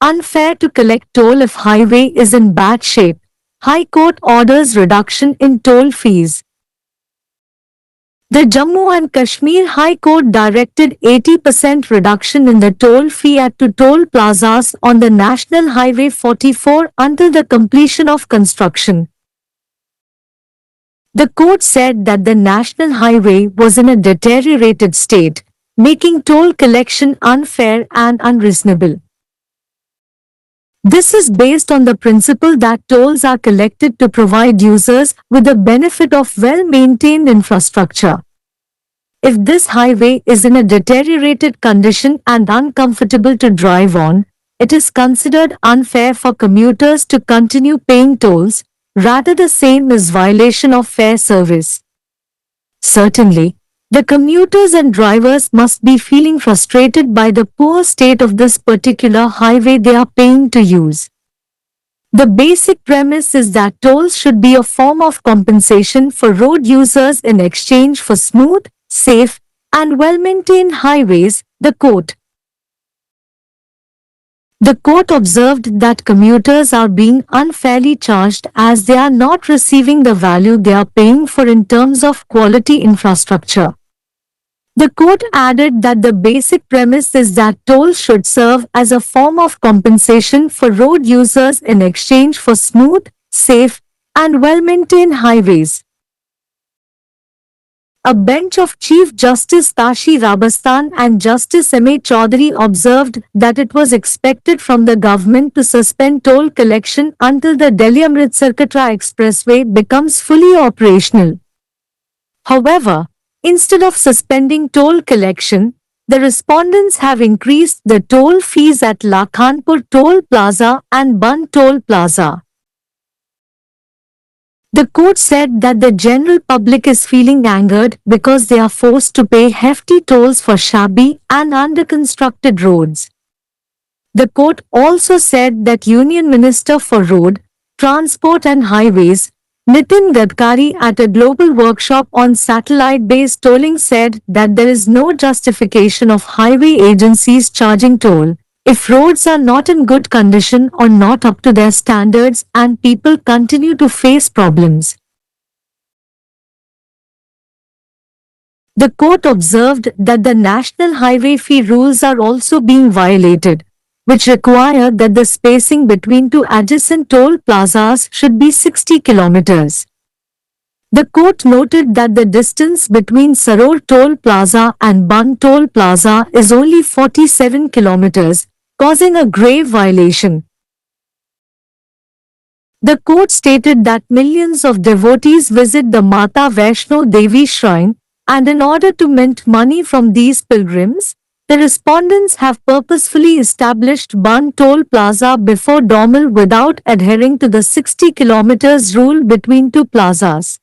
Unfair to collect toll if highway is in bad shape. High Court orders reduction in toll fees. The Jammu and Kashmir High Court directed 80% reduction in the toll fee at two toll plazas on the National Highway 44 until the completion of construction. The court said that the national highway was in a deteriorated state, making toll collection unfair and unreasonable. This is based on the principle that tolls are collected to provide users with the benefit of well-maintained infrastructure. If this highway is in a deteriorated condition and uncomfortable to drive on, it is considered unfair for commuters to continue paying tolls, rather the same as violation of fair service. Certainly, the commuters and drivers must be feeling frustrated by the poor state of this particular highway they are paying to use. The basic premise is that tolls should be a form of compensation for road users in exchange for smooth, safe, and well-maintained highways, The court observed that commuters are being unfairly charged as they are not receiving the value they are paying for in terms of quality infrastructure. The court added that the basic premise is that tolls should serve as a form of compensation for road users in exchange for smooth, safe, and well-maintained highways. A bench of Chief Justice Tashi Rabastan and Justice M.A. Chaudhary observed that it was expected from the government to suspend toll collection until the Delhi-Amritsar Katra Expressway becomes fully operational. However, instead of suspending toll collection, the respondents have increased the toll fees at Lakhanpur Toll Plaza and Bund Toll Plaza. The court said that the general public is feeling angered because they are forced to pay hefty tolls for shabby and under-constructed roads. The court also said that Union Minister for Road, Transport and Highways, Nitin Gadkari at a global workshop on satellite-based tolling said that there is no justification of highway agencies charging toll if roads are not in good condition or not up to their standards and people continue to face problems. The court observed that the national highway fee rules are also being violated, which require that the spacing between two adjacent toll plazas should be 60 kilometers. The court noted that the distance between Saror Toll Plaza and Bund Toll Plaza is only 47 kilometers, causing a grave violation. The court stated that millions of devotees visit the Mata Vaishno Devi shrine, and in order to mint money from these pilgrims, the respondents have purposefully established Bund Toll Plaza before Daumal without adhering to the 60 kilometers rule between two plazas.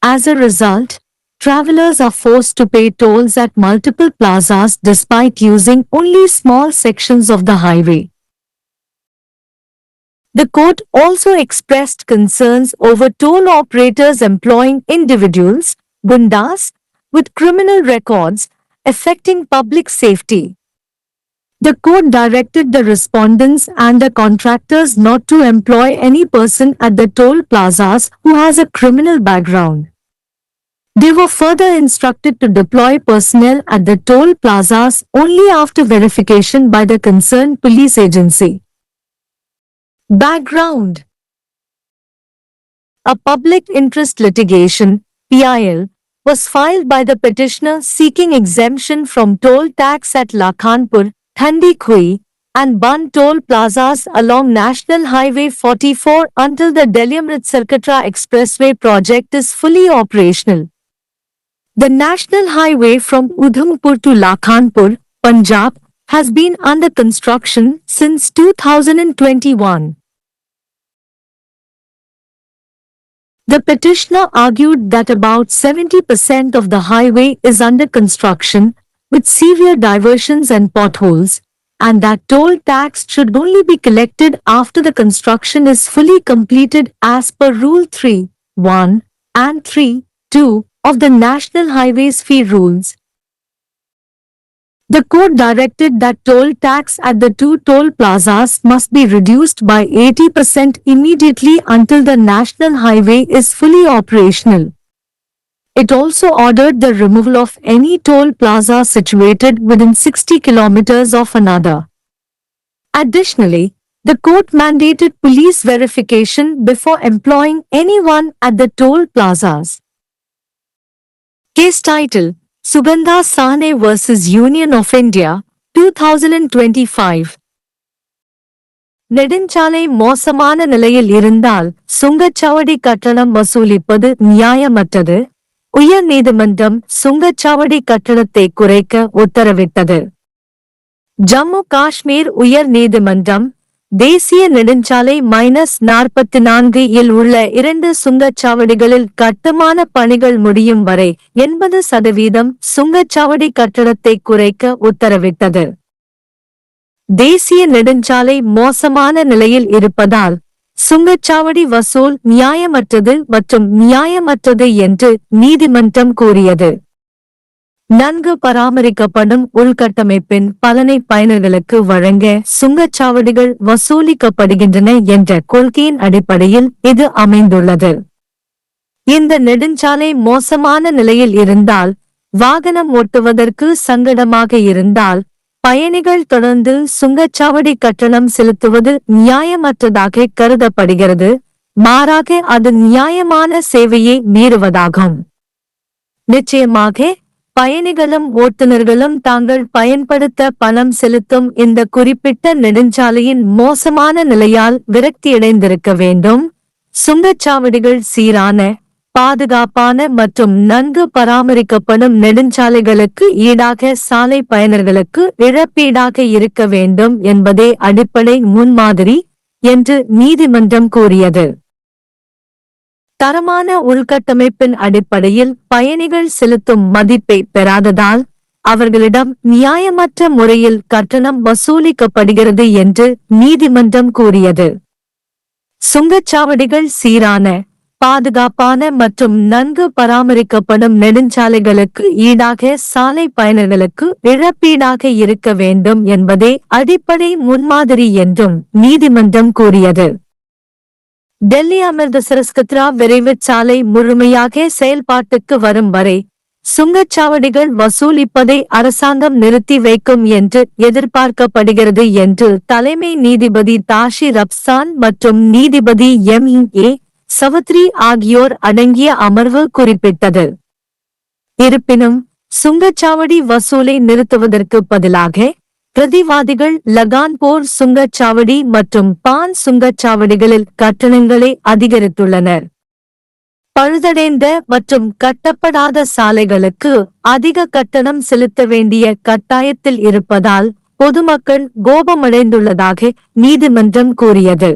As a result, travelers are forced to pay tolls at multiple plazas despite using only small sections of the highway. The court also expressed concerns over toll operators employing individuals, gundas, with criminal records, affecting public safety. The court directed the respondents and the contractors not to employ any person at the toll plazas who has a criminal background. They were further instructed to deploy personnel at the toll plazas only after verification by the concerned police agency. Background: a public interest litigation, PIL, was filed by the petitioner seeking exemption from toll tax at Lakhanpur, Thandi Khoi, and Bund toll plazas along National Highway 44 until the Delhi-Amritsar Katra Expressway project is fully operational. The national highway from Udhampur to Lakhanpur, Punjab, has been under construction since 2021. The petitioner argued that about 70% of the highway is under construction, with severe diversions and potholes, and that toll tax should only be collected after the construction is fully completed as per Rule 3.1 and 3.2 of the National Highways Fee Rules. The court directed that toll tax at the two toll plazas must be reduced by 80% immediately until the national highway is fully operational. It also ordered the removal of any toll plaza situated within 60 kilometers of another. Additionally, the court mandated police verification before employing anyone at the toll plazas. Case title: Sugandha Sahne vs. Union of India, 2025. நெடுஞ்சாலை மோசமான நிலையில் இருந்தால் சுங்கச்சாவடி கட்டணம் வசூலிப்பது நியாயமற்றது. உயர் நீதிமன்றம் சுங்கச்சாவடி கட்டணத்தை குறைக்க உத்தரவிட்டது. ஜம்மு காஷ்மீர் உயர் நீதிமன்றம் தேசிய நெடுஞ்சாலை -44 இல் உள்ள 2 சுங்கச்சாவடிகளில் கட்டுமான பணிகள் முடியும் வரை 80% சுங்கச்சாவடி கட்டணத்தை குறைக்க உத்தரவிட்டது. தேசிய நெடுஞ்சாலை மோசமான நிலையில் இருப்பதால் சுங்கச்சாவடி வசூல் நியாயமற்றது மற்றும் நியாயமற்றது என்று நீதிமன்றம் கூறியது. நன்கு பராமரிக்கப்படும் உள்கட்டமைப்பின் பலனை பயனர்களுக்கு வழங்க சுங்கச்சாவடிகள் வசூலிக்கப்படுகின்றன என்ற கொள்கையின் அடிப்படையில் இது அமைந்துள்ளது. இந்த நெடுஞ்சாலை மோசமான நிலையில் இருந்தால், வாகனம் ஓட்டுவதற்கு சங்கடமாக இருந்தால், பயணிகள் தொடர்ந்து சுங்கச்சாவடி கட்டணம் செலுத்துவது நியாயமற்றதாக கருதப்படுகிறது. மாறாக அது நியாயமான சேவையை மீறுவதாகும். நிச்சயமாக பயணிகளும் ஓட்டுநர்களும் தாங்கள் பயன்படுத்த பணம் செலுத்தும் இந்த குறிப்பிட்ட நெடுஞ்சாலையின் மோசமான நிலையால் விரக்தியடைந்திருக்க வேண்டும். சுங்கச்சாவடிகள் சீரான, பாதுகாப்பான மற்றும் நன்கு பராமரிக்கப்படும் நெடுஞ்சாலைகளுக்கு ஈடாக சாலை பயனர்களுக்கு இழப்பீடாக இருக்க வேண்டும் என்பதே அடிப்படை முன்மாதிரி என்று நீதிமன்றம் கூறியது. தரமான உள்கட்டமைப்பின் அடிப்படையில் பயணிகள் செலுத்தும் மதிப்பை பெறாததால் அவர்களிடம் நியாயமற்ற முறையில் கட்டணம் வசூலிக்கப்படுகிறது என்று நீதிமன்றம் கூறியது. சுங்கச்சாவடிகள் சீரான, பாதுகாப்பான மற்றும் நன்கு பராமரிக்கப்படும் நெடுஞ்சாலைகளுக்கு ஈடாக சாலை பயனர்களுக்கு இழப்பீடாக இருக்க வேண்டும் என்பதே அடிப்படை முன்மாதிரி என்றும் நீதிமன்றம் கூறியது. டெல்லி அமிர்தசரஸ் கத்ரா விரைவுச் சாலை முழுமையாக செயல்பாட்டுக்கு வரும் வரை சுங்கச்சாவடிகள் வசூலிப்பதை அரசாங்கம் நிறுத்தி வைக்கும் என்று எதிர்பார்க்கப்படுகிறது என்று தலைமை நீதிபதி தாஷி ரப்சான் மற்றும் நீதிபதி M.A. சவத்ரி ஆகியோர் அடங்கிய அமர்வு குறிப்பிட்டது. இருப்பினும் சுங்கச்சாவடி வசூலை நிறுத்துவதற்கு பதிலாக பிரதிவாதிகள் லகான்பூர் சுங்கச்சாவடி மற்றும் பான் சுங்கச்சாவடிகளில் கட்டணங்களை அதிகரித்துள்ளனர். பழுதடைந்த மற்றும் கட்டப்படாத சாலைகளுக்கு அதிக கட்டணம் செலுத்த வேண்டிய கட்டாயத்தில் இருப்பதால் பொதுமக்கள் கோபமடைந்துள்ளதாக நீதிமன்றம் கூறியது.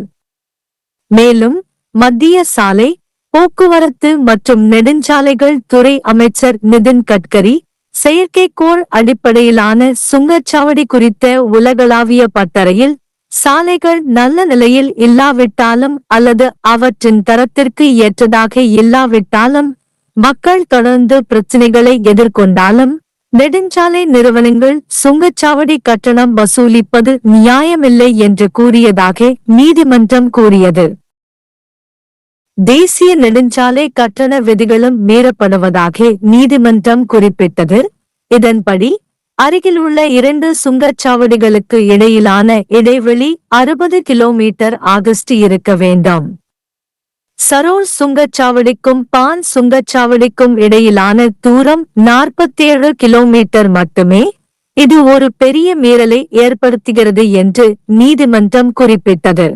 மேலும் மத்திய சாலை, போக்குவரத்து மற்றும் நெடுஞ்சாலைகள் துறை அமைச்சர் நிதின் கட்கரி செயற்கைக்கோள் அடிப்படையிலான சுங்கச்சாவடி குறித்த உலகளாவிய பட்டறையில் சாலைகள் நல்ல நிலையில் இல்லாவிட்டாலும் அல்லது அவற்றின் தரத்திற்கு ஏற்றதாக இல்லாவிட்டாலும் மக்கள் தொடர்ந்து பிரச்சினைகளை எதிர்கொண்டாலும் நெடுஞ்சாலை நிறுவனங்கள் சுங்கச்சாவடி கட்டணம் வசூலிப்பது நியாயமில்லை என்று கூறியதாக நீதிமன்றம் கூறியது. தேசிய நெடுஞ்சாலை கட்டண விதிகளும் மீறப்படுவதாக நீதிமன்றம் குறிப்பிட்டது. இதன்படி அருகிலுள்ள 2 சுங்கச்சாவடிகளுக்கு இடையிலான இடைவெளி 60 கிலோமீட்டர் ஆகஸ்ட் இருக்க வேண்டும். சரோர் சுங்கச்சாவடிக்கும் பான் சுங்கச்சாவடிக்கும் இடையிலான தூரம் 47 கிலோமீட்டர் மட்டுமே. இது ஒரு பெரிய மீறலை ஏற்படுத்துகிறது என்று நீதிமன்றம் குறிப்பிட்டது.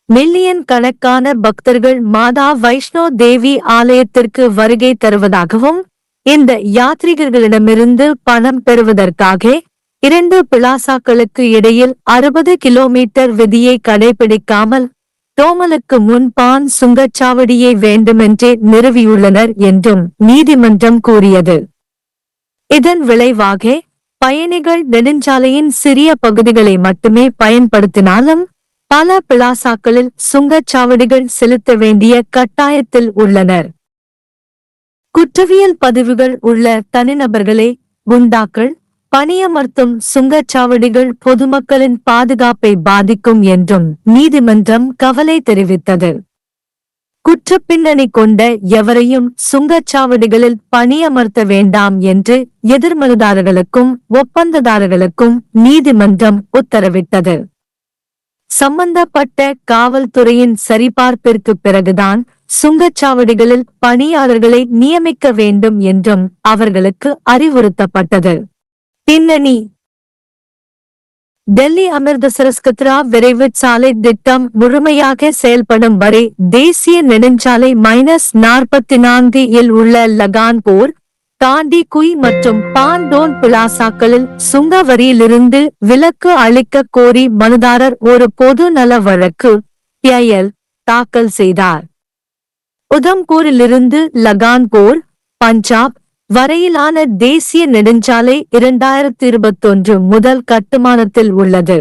மில்லியன் கணக்கான பக்தர்கள் மாதா வைஷ்ணோ தேவி ஆலயத்திற்கு வருகை தருவதாகவும் இந்த யாத்ரீகர்களிடமிருந்து பணம் பெறுவதற்காக 2 பிளாசாக்களுக்கு இடையில் 60 கிலோமீட்டர் விதியை கடைபிடிக்காமல் டோமலுக்கு முன் பான் சுங்கச்சாவடியை வேண்டுமென்றே நிறுவியுள்ளனர் என்றும் நீதிமன்றம் கூறியது. இதன் விளைவாக பயணிகள் நெடுஞ்சாலையின் சிறிய பகுதிகளை மட்டுமே பயன்படுத்தினாலும் பல பிளாசாக்களில் சுங்கச்சாவடிகள் செலுத்த வேண்டிய கட்டாயத்தில் உள்ளனர். குற்றவியல் பதிவுகள் உள்ள தனிநபர்களே குண்டாக்கள், பணியமர்த்தும் சுங்கச்சாவடிகள் பொதுமக்களின் பாதுகாப்பை பாதிக்கும் என்றும் நீதிமன்றம் கவலை தெரிவித்தது. குற்றப்பின்னணி கொண்ட எவரையும் சுங்கச்சாவடிகளில் பணியமர்த்த வேண்டாம் என்று எதிர்மனுதாரர்களுக்கும் ஒப்பந்ததாரர்களுக்கும் நீதிமன்றம் உத்தரவிட்டது. சம்பந்தப்பட்ட காவல்துறையின் சரிபார்ப்பிற்கு பிறகுதான் சுங்கச்சாவடிகளில் பணியாளர்களை நியமிக்க வேண்டும் என்றும் அவர்களுக்கு அறிவுறுத்தப்பட்டது. பின்னணி: டெல்லி அமிர்தசரஸ் கத்ரா விரைவு சாலை திட்டம் முழுமையாக செயல்படும் வரை தேசிய நெடுஞ்சாலை -44 இல் உள்ள லகான்பூர், காண்டி குய் மற்றும் பாண்டோன் பிளாசாக்களில் சுங்க வரியிலிருந்து விலக்கு அளிக்க கோரி மனுதாரர் ஒரு பொது நல வழக்கு PIL தாக்கல் செய்தார். உதம்பூரிலிருந்து லகான்பூர், பஞ்சாப் வரையிலான தேசிய நெடுஞ்சாலை 2021 முதல் கட்டுமானத்தில் உள்ளது.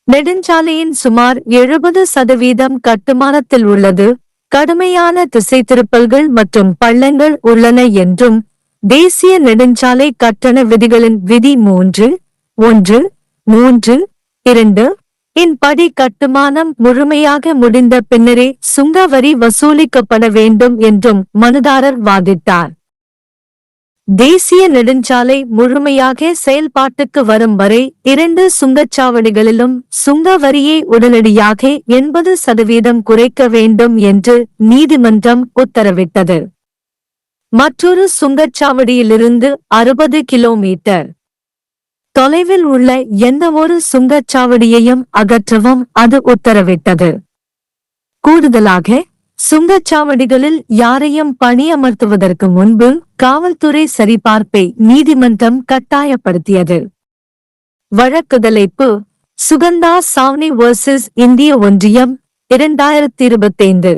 நெடுஞ்சாலையின் சுமார் 70% கட்டுமானத்தில் உள்ளது. கடுமையான திசைதிருப்பல்கள் மற்றும் பள்ளங்கள் உள்ளன என்றும் தேசிய நெடுஞ்சாலை கட்டண விதிகளின் விதி 3.1.3.2 இன் படி கட்டுமானம் முழுமையாக முடிந்த பின்னரே சுங்க வரி வசூலிக்கப்பட வேண்டும் என்றும் மனுதாரர் வாதிட்டார். தேசிய நெடுஞ்சாலை முழுமையாக செயல்பாட்டுக்கு வரும் வரை 2 சுங்கச்சாவடிகளிலும் சுங்க வரியை உடனடியாக 80% குறைக்க வேண்டும் என்று நீதிமன்றம் உத்தரவிட்டது. மற்றொரு சுங்கச்சாவடியிலிருந்து 60 கிலோமீட்டர் தொலைவில் உள்ள எந்தவொரு சுங்கச்சாவடியையும் அகற்றவும் அது உத்தரவிட்டது. கூடுதலாக சுங்கச்சாவடிகளில் யாரையும் பணியமர்த்துவதற்கு முன்பு காவல்துறை சரிபார்ப்பை நீதிமன்றம் கட்டாயப்படுத்தியது. வழக்கு தலைப்பு: சுகந்தா சாவ்னி vs இந்திய ஒன்றியம் 2025।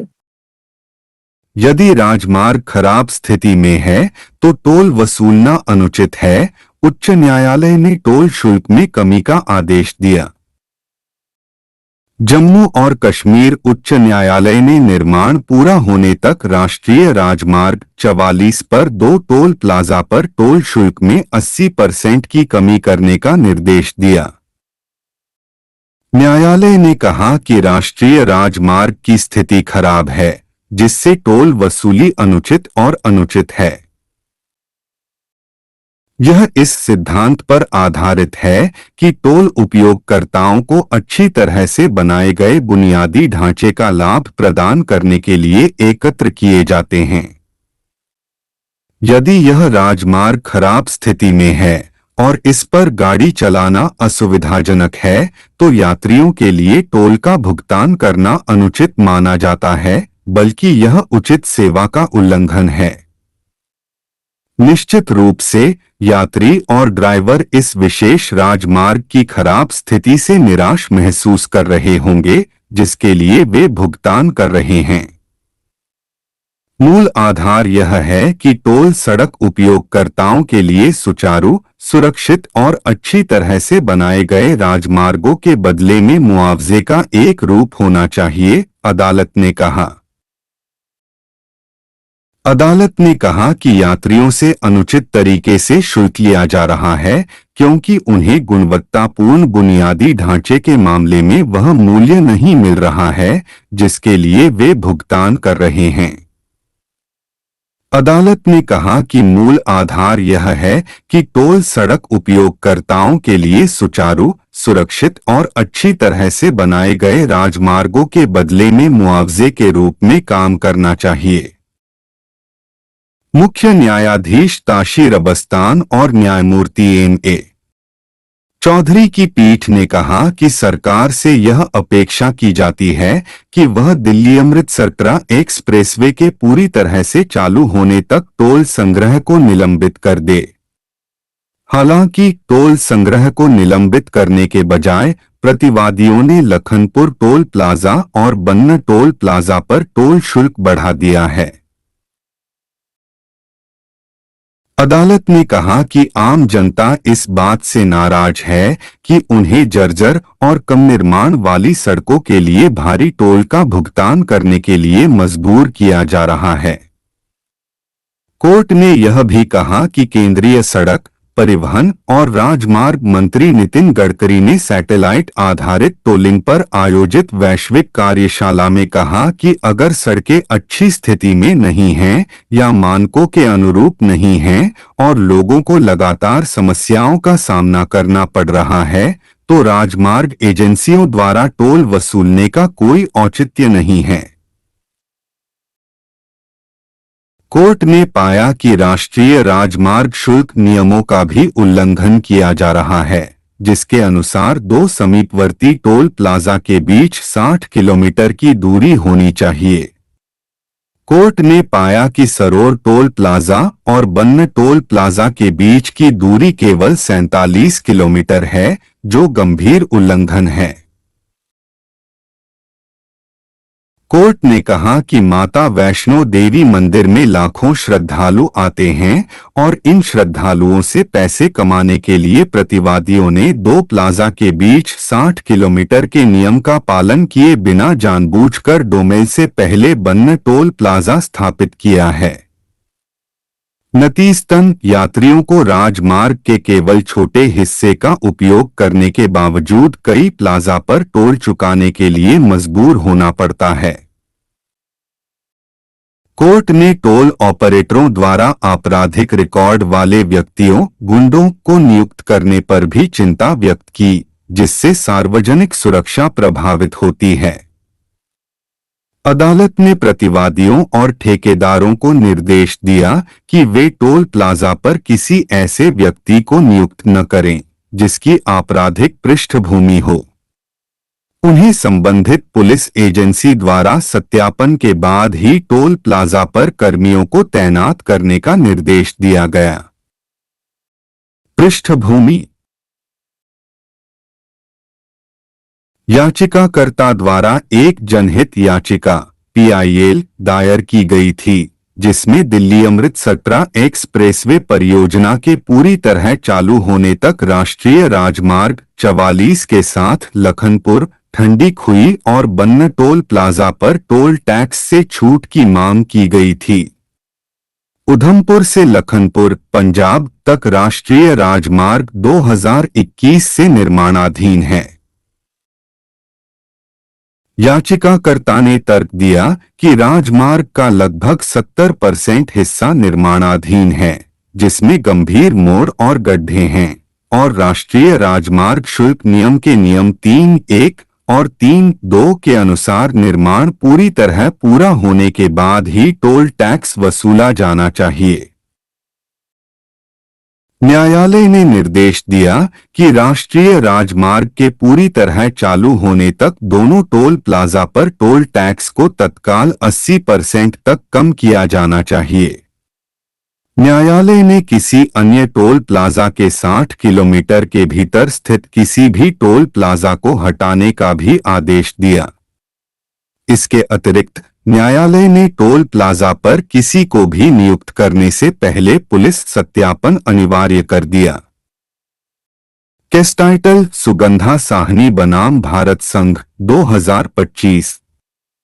यदि राजमार्ग खराब स्थिति में है तो टोल वसूलना अनुचित है। उच्च न्यायालय ने टोल शुल्क में कमी का आदेश दिया। जम्मू और कश्मीर उच्च न्यायालय ने निर्माण पूरा होने तक राष्ट्रीय राजमार्ग 44 पर 2 टोल प्लाजा पर टोल शुल्क में 80% की कमी करने का निर्देश दिया। न्यायालय ने कहा कि राष्ट्रीय राजमार्ग की स्थिति खराब है, जिससे टोल वसूली अनुचित और अनुचित है। यह इस सिद्धांत पर आधारित है कि टोल उपयोगकर्ताओं को अच्छी तरह से बनाए गए बुनियादी ढांचे का लाभ प्रदान करने के लिए एकत्र किए जाते हैं। यदि यह राजमार्ग खराब स्थिति में है और इस पर गाड़ी चलाना असुविधाजनक है तो यात्रियों के लिए टोल का भुगतान करना अनुचित माना जाता है, बल्कि यह उचित सेवा का उल्लंघन है। निश्चित रूप से यात्री और ड्राइवर इस विशेष राजमार्ग की खराब स्थिति से निराश महसूस कर रहे होंगे, जिसके लिए वे भुगतान कर रहे हैं। मूल आधार यह है कि टोल सड़क उपयोगकर्ताओं के लिए सुचारू, सुरक्षित और अच्छी तरह से बनाए गए राजमार्गों के बदले में मुआवजे का एक रूप होना चाहिए, अदालत ने कहा। अदालत ने कहा कि यात्रियों से अनुचित तरीके से शुल्क लिया जा रहा है क्योंकि उन्हें गुणवत्तापूर्ण बुनियादी ढांचे के मामले में वह मूल्य नहीं मिल रहा है जिसके लिए वे भुगतान कर रहे हैं। अदालत ने कहा कि मूल आधार यह है कि टोल सड़क उपयोगकर्ताओं के लिए सुचारू, सुरक्षित और अच्छी तरह से बनाए गए राजमार्गों के बदले में मुआवजे के रूप में काम करना चाहिए। मुख्य न्यायाधीश ताशीर अबस्तान और न्यायमूर्ति N.A. चौधरी की पीठ ने कहा कि सरकार से यह अपेक्षा की जाती है कि वह दिल्ली अमृतसर एक्सप्रेसवे के पूरी तरह से चालू होने तक टोल संग्रह को निलंबित कर दे। हालांकि टोल संग्रह को निलंबित करने के बजाय प्रतिवादियों ने लखनपुर टोल प्लाजा और बन्न टोल प्लाजा पर टोल शुल्क बढ़ा दिया है। अदालत ने कहा कि आम जनता इस बात से नाराज है कि उन्हें जर्जर और कम निर्माण वाली सड़कों के लिए भारी टोल का भुगतान करने के लिए मजबूर किया जा रहा है। कोर्ट ने यह भी कहा कि केंद्रीय सड़क, परिवहन और राजमार्ग मंत्री नितिन गडकरी ने सैटेलाइट आधारित टोलिंग पर आयोजित वैश्विक कार्यशाला में कहा कि अगर सड़कें अच्छी स्थिति में नहीं हैं या मानकों के अनुरूप नहीं हैं और लोगों को लगातार समस्याओं का सामना करना पड़ रहा है, तो राजमार्ग एजेंसियों द्वारा टोल वसूलने का कोई औचित्य नहीं है। कोर्ट ने पाया कि राष्ट्रीय राजमार्ग शुल्क नियमों का भी उल्लंघन किया जा रहा है, जिसके अनुसार दो समीपवर्ती टोल प्लाजा के बीच 60 किलोमीटर की दूरी होनी चाहिए। कोर्ट ने पाया कि सरोर टोल प्लाजा और बन्न टोल प्लाजा के बीच की दूरी केवल 47 किलोमीटर है, जो गंभीर उल्लंघन है। कोर्ट ने कहा कि माता वैष्णो देवी मंदिर में लाखों श्रद्धालु आते हैं और इन श्रद्धालुओं से पैसे कमाने के लिए प्रतिवादियों ने दो प्लाजा के बीच 60 किलोमीटर के नियम का पालन किए बिना जानबूझकर डोमेल से पहले बन्न टोल प्लाजा स्थापित किया है। नतीजतन यात्रियों को राजमार्ग के केवल छोटे हिस्से का उपयोग करने के बावजूद कई प्लाजा पर टोल चुकाने के लिए मजबूर होना पड़ता है। कोर्ट ने टोल ऑपरेटरों द्वारा आपराधिक रिकॉर्ड वाले व्यक्तियों, गुंडों को नियुक्त करने पर भी चिंता व्यक्त की, जिससे सार्वजनिक सुरक्षा प्रभावित होती है। अदालत ने प्रतिवादियों और ठेकेदारों को निर्देश दिया कि वे टोल प्लाजा पर किसी ऐसे व्यक्ति को नियुक्त न करें जिसकी आपराधिक पृष्ठभूमि हो। उन्हें संबंधित पुलिस एजेंसी द्वारा सत्यापन के बाद ही टोल प्लाजा पर कर्मियों को तैनात करने का निर्देश दिया गया। पृष्ठभूमि: याचिकाकर्ता द्वारा एक जनहित याचिका PIL दायर की गई थी, जिसमें दिल्ली अमृतसर एक्सप्रेसवे परियोजना के पूरी तरह चालू होने तक राष्ट्रीय राजमार्ग 44 के साथ लखनपुर, ठंडी खुई और बन्न टोल प्लाजा पर टोल टैक्स से छूट की मांग की गई थी। उधमपुर से लखनपुर, पंजाब तक राष्ट्रीय राजमार्ग 2021 से निर्माणाधीन है। याचिकाकर्ता ने तर्क दिया कि राजमार्ग का लगभग 70% हिस्सा निर्माणाधीन है, जिसमें गंभीर मोड़ और गड्ढे हैं, और राष्ट्रीय राजमार्ग शुल्क नियम के नियम 3(1) और 3(2) के अनुसार निर्माण पूरी तरह पूरा होने के बाद ही टोल टैक्स वसूला जाना चाहिए। न्यायालय ने निर्देश दिया कि राष्ट्रीय राजमार्ग के पूरी तरह चालू होने तक दोनों टोल प्लाजा पर टोल टैक्स को तत्काल 80% तक कम किया जाना चाहिए। न्यायालय ने किसी अन्य टोल प्लाजा के 60 किलोमीटर के भीतर स्थित किसी भी टोल प्लाजा को हटाने का भी आदेश दिया। इसके अतिरिक्त न्यायालय ने टोल प्लाजा पर किसी को भी नियुक्त करने से पहले पुलिस सत्यापन अनिवार्य कर दिया। केस टाइटल: सुगंधा साहनी बनाम भारत संघ 2025।